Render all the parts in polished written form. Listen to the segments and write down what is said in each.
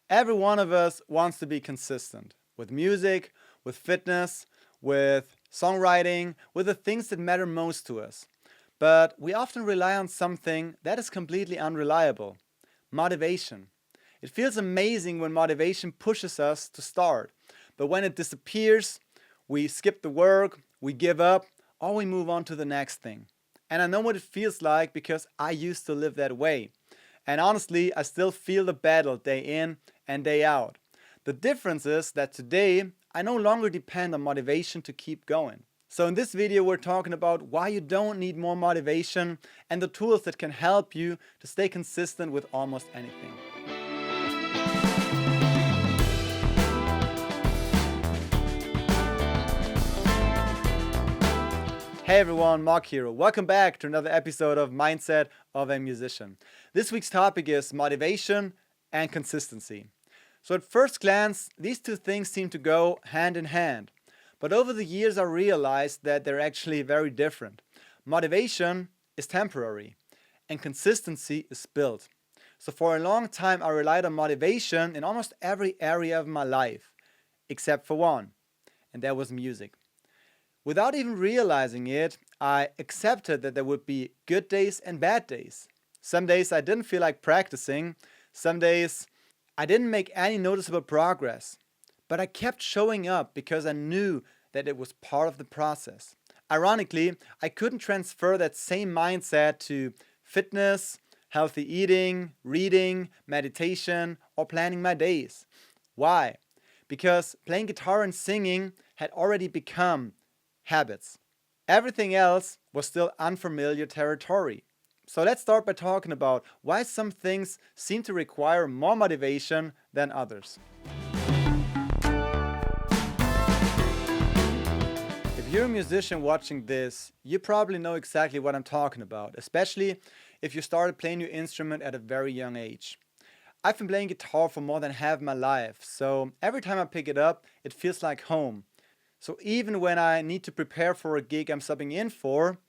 Every one of us wants to be consistent with music, with fitness, with songwriting, with the things that matter most to us. But we often rely on something that is completely unreliable: motivation. It feels amazing when motivation pushes us to start, but when it disappears, we skip the work, we give up, or we move on to the next thing. And I know what it feels like because I used to live that way. And honestly, I still feel the battle day in and day out. The difference is that today I no longer depend on motivation to keep going. So in this video we're talking about why you don't need more motivation and the tools that can help you to stay consistent with almost anything. Hey everyone, Mark here. Welcome back to another episode of Mindset of a Musician. This week's topic is motivation and consistency. So at first glance, these two things seem to go hand in hand. But over the years I realized that they're actually very different. Motivation is temporary and consistency is built. So for a long time I relied on motivation in almost every area of my life, except for one, and that was music. Without even realizing it, I accepted that there would be good days and bad days. Some days I didn't feel like practicing, some days I didn't make any noticeable progress. But I kept showing up because I knew that it was part of the process. Ironically, I couldn't transfer that same mindset to fitness, healthy eating, reading, meditation, or planning my days. Why? Because playing guitar and singing had already become habits. Everything else was still unfamiliar territory. So let's start by talking about why some things seem to require more motivation than others. If you're a musician watching this, you probably know exactly what I'm talking about, especially if you started playing your instrument at a very young age. I've been playing guitar for more than half my life, so every time I pick it up, it feels like home. So even when I need to prepare for a gig I'm subbing in for,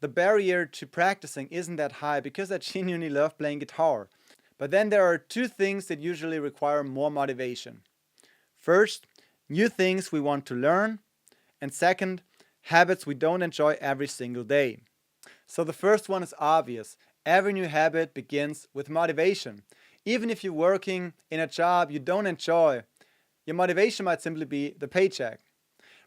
the barrier to practicing isn't that high because I genuinely love playing guitar. But then there are two things that usually require more motivation. First, new things we want to learn, and second, habits we don't enjoy every single day. So the first one is obvious. Every new habit begins with motivation. Even if you're working in a job you don't enjoy, your motivation might simply be the paycheck.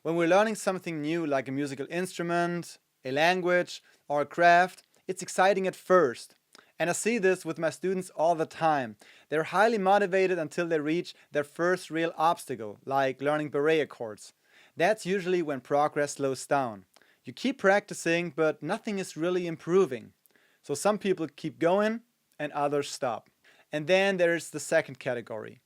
When we're learning something new like a musical instrument, a language, or a craft, it's exciting at first. And I see this with my students all the time. They're highly motivated until they reach their first real obstacle, like learning barré chords. That's usually when progress slows down. You keep practicing, but nothing is really improving. So some people keep going and others stop. And then there's the second category.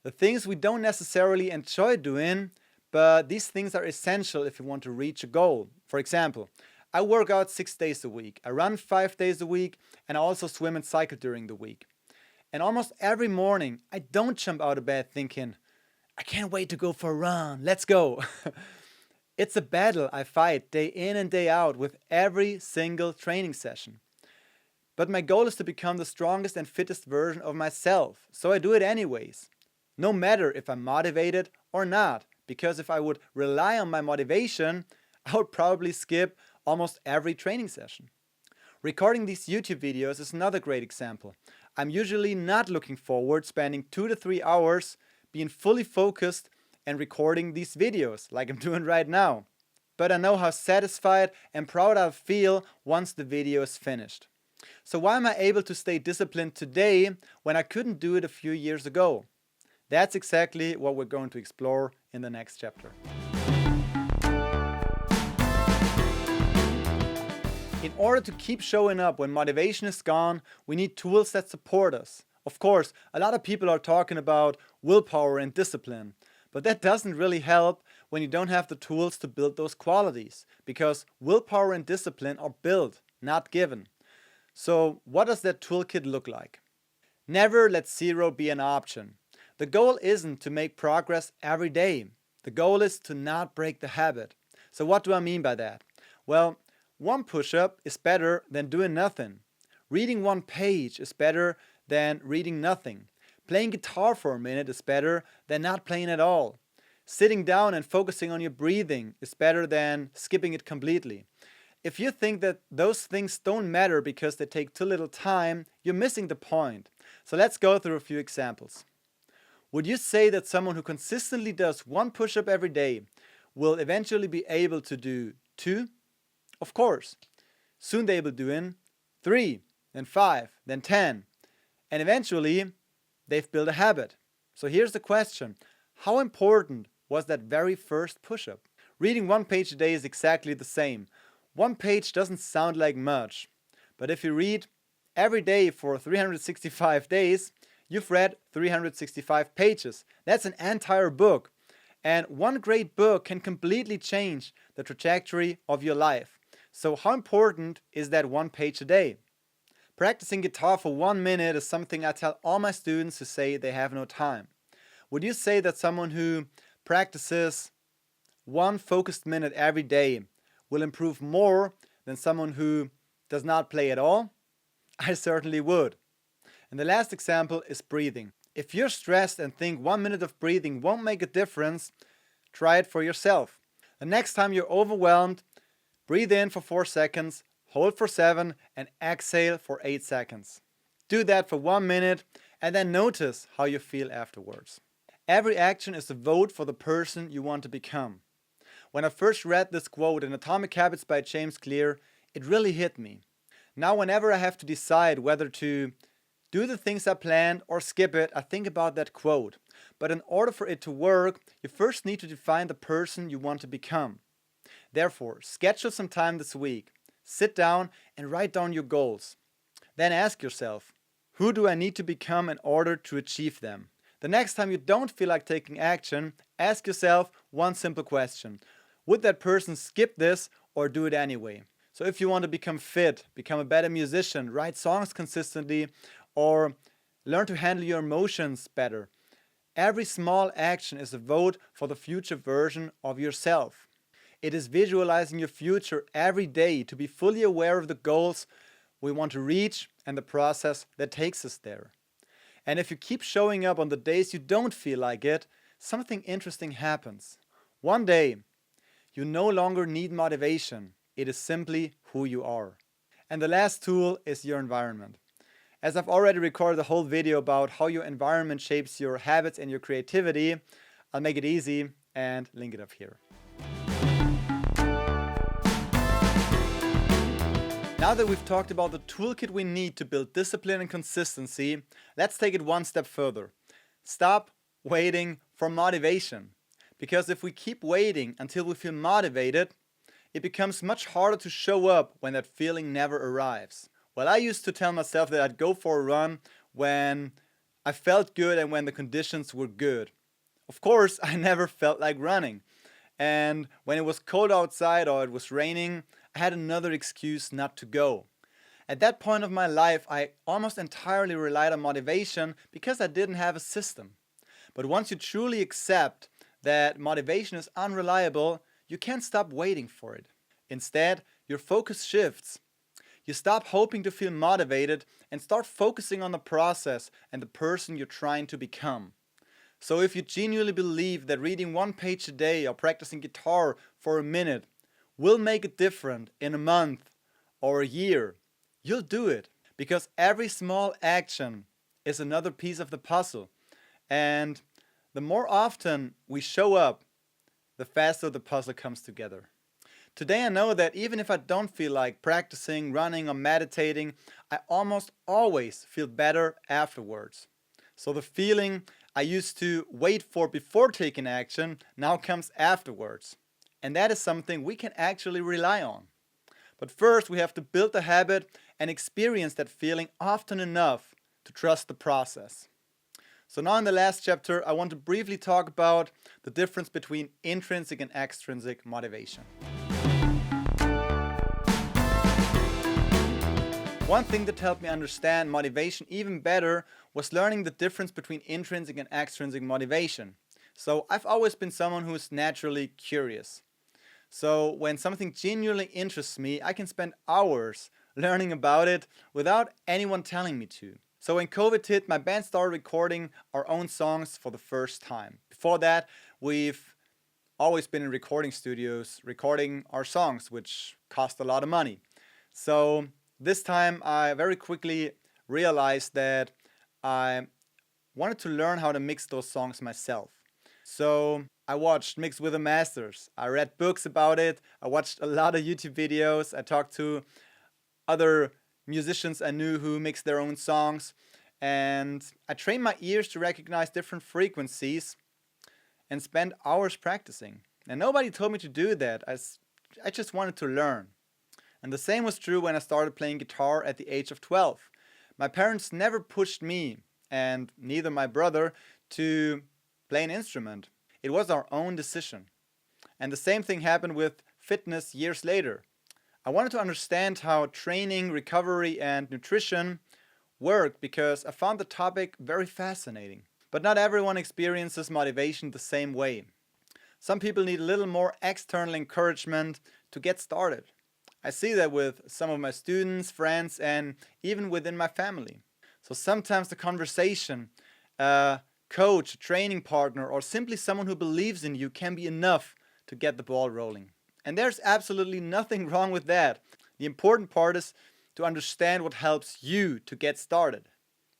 The things we don't necessarily enjoy doing, but these things are essential if you want to reach a goal. For example, I work out 6 days a week, I run 5 days a week, and I also swim and cycle during the week. And almost every morning, I don't jump out of bed thinking, I can't wait to go for a run, let's go. It's a battle I fight day in and day out with every single training session. But my goal is to become the strongest and fittest version of myself, so I do it anyways. No matter if I'm motivated or not. Because if I would rely on my motivation, I would probably skip almost every training session. Recording these YouTube videos is another great example. I'm usually not looking forward spending 2 to 3 hours being fully focused and recording these videos like I'm doing right now. But I know how satisfied and proud I'll feel once the video is finished. So why am I able to stay disciplined today when I couldn't do it a few years ago? That's exactly what we're going to explore in the next chapter. In order to keep showing up when motivation is gone, we need tools that support us. Of course, a lot of people are talking about willpower and discipline, but that doesn't really help when you don't have the tools to build those qualities, because willpower and discipline are built, not given. So what does that toolkit look like? Never let zero be an option. The goal isn't to make progress every day. The goal is to not break the habit. So what do I mean by that? Well, one push-up is better than doing nothing. Reading one page is better than reading nothing. Playing guitar for a minute is better than not playing at all. Sitting down and focusing on your breathing is better than skipping it completely. If you think that those things don't matter because they take too little time, you're missing the point. So let's go through a few examples. Would you say that someone who consistently does one push-up every day will eventually be able to do 2? Of course. Soon they will do 3, then 5, then 10. And eventually, they've built a habit. So here's the question. How important was that very first push-up? Reading one page a day is exactly the same. One page doesn't sound like much. But if you read every day for 365 days, you've read 365 pages. That's an entire book. And one great book can completely change the trajectory of your life. So how important is that one page a day? Practicing guitar for 1 minute is something I tell all my students who say they have no time. Would you say that someone who practices one focused minute every day will improve more than someone who does not play at all? I certainly would. And the last example is breathing. If you're stressed and think 1 minute of breathing won't make a difference, try it for yourself. The next time you're overwhelmed, breathe in for 4 seconds, hold for 7, and exhale for 8 seconds. Do that for 1 minute and then notice how you feel afterwards. Every action is a vote for the person you want to become. When I first read this quote in Atomic Habits by James Clear, it really hit me. Now whenever I have to decide whether to do the things I planned or skip it, I think about that quote. But in order for it to work, you first need to define the person you want to become. Therefore, schedule some time this week. Sit down and write down your goals. Then ask yourself, who do I need to become in order to achieve them? The next time you don't feel like taking action, ask yourself one simple question. Would that person skip this or do it anyway? So if you want to become fit, become a better musician, write songs consistently, or learn to handle your emotions better, every small action is a vote for the future version of yourself. It is visualizing your future every day to be fully aware of the goals we want to reach and the process that takes us there. And if you keep showing up on the days you don't feel like it, something interesting happens. One day, you no longer need motivation. It is simply who you are. And the last tool is your environment. As I've already recorded a whole video about how your environment shapes your habits and your creativity, I'll make it easy and link it up here. Now that we've talked about the toolkit we need to build discipline and consistency, let's take it one step further. Stop waiting for motivation. Because if we keep waiting until we feel motivated, it becomes much harder to show up when that feeling never arrives. Well, I used to tell myself that I'd go for a run when I felt good and when the conditions were good. Of course, I never felt like running. And when it was cold outside or it was raining, I had another excuse not to go. At that point of my life, I almost entirely relied on motivation because I didn't have a system. But once you truly accept that motivation is unreliable, you can't stop waiting for it. Instead, your focus shifts. You stop hoping to feel motivated and start focusing on the process and the person you're trying to become. So if you genuinely believe that reading one page a day or practicing guitar for a minute will make a difference in a month or a year, you'll do it. Because every small action is another piece of the puzzle. And the more often we show up, the faster the puzzle comes together. Today I know that even if I don't feel like practicing, running or meditating, I almost always feel better afterwards. So the feeling I used to wait for before taking action now comes afterwards. And that is something we can actually rely on. But first we have to build the habit and experience that feeling often enough to trust the process. So now in the last chapter, I want to briefly talk about the difference between intrinsic and extrinsic motivation. One thing that helped me understand motivation even better was learning the difference between intrinsic and extrinsic motivation. So I've always been someone who is naturally curious. So when something genuinely interests me, I can spend hours learning about it without anyone telling me to. So when COVID hit, my band started recording our own songs for the first time. Before that, we've always been in recording studios recording our songs, which cost a lot of money. So this time I very quickly realized that I wanted to learn how to mix those songs myself. So I watched Mix with the Masters. I read books about it. I watched a lot of YouTube videos. I talked to other musicians I knew who mixed their own songs. And I trained my ears to recognize different frequencies and spent hours practicing. And nobody told me to do that. I just wanted to learn. And the same was true when I started playing guitar at the age of 12. My parents never pushed me, and neither my brother, to play an instrument. It was our own decision. And the same thing happened with fitness years later. I wanted to understand how training, recovery, and nutrition work because I found the topic very fascinating. But not everyone experiences motivation the same way. Some people need a little more external encouragement to get started. I see that with some of my students, friends, and even within my family. So sometimes the conversation, a coach, a training partner, or simply someone who believes in you can be enough to get the ball rolling. And there's absolutely nothing wrong with that. The important part is to understand what helps you to get started.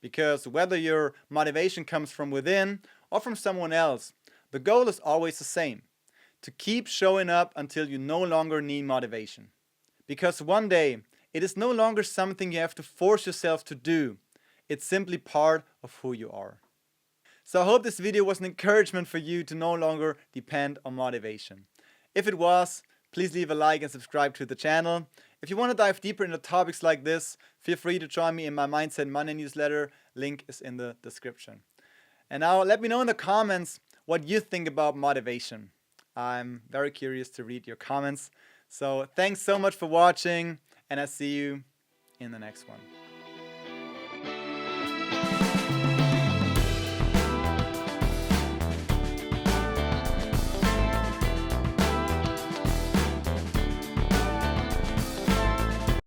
Because whether your motivation comes from within or from someone else, the goal is always the same: to keep showing up until you no longer need motivation. Because one day, it is no longer something you have to force yourself to do. It's simply part of who you are. So I hope this video was an encouragement for you to no longer depend on motivation. If it was, please leave a like and subscribe to the channel. If you want to dive deeper into topics like this, feel free to join me in my Mindset Monday newsletter. Link is in the description. And now let me know in the comments what you think about motivation. I'm very curious to read your comments. So thanks so much for watching, and I'll see you in the next one.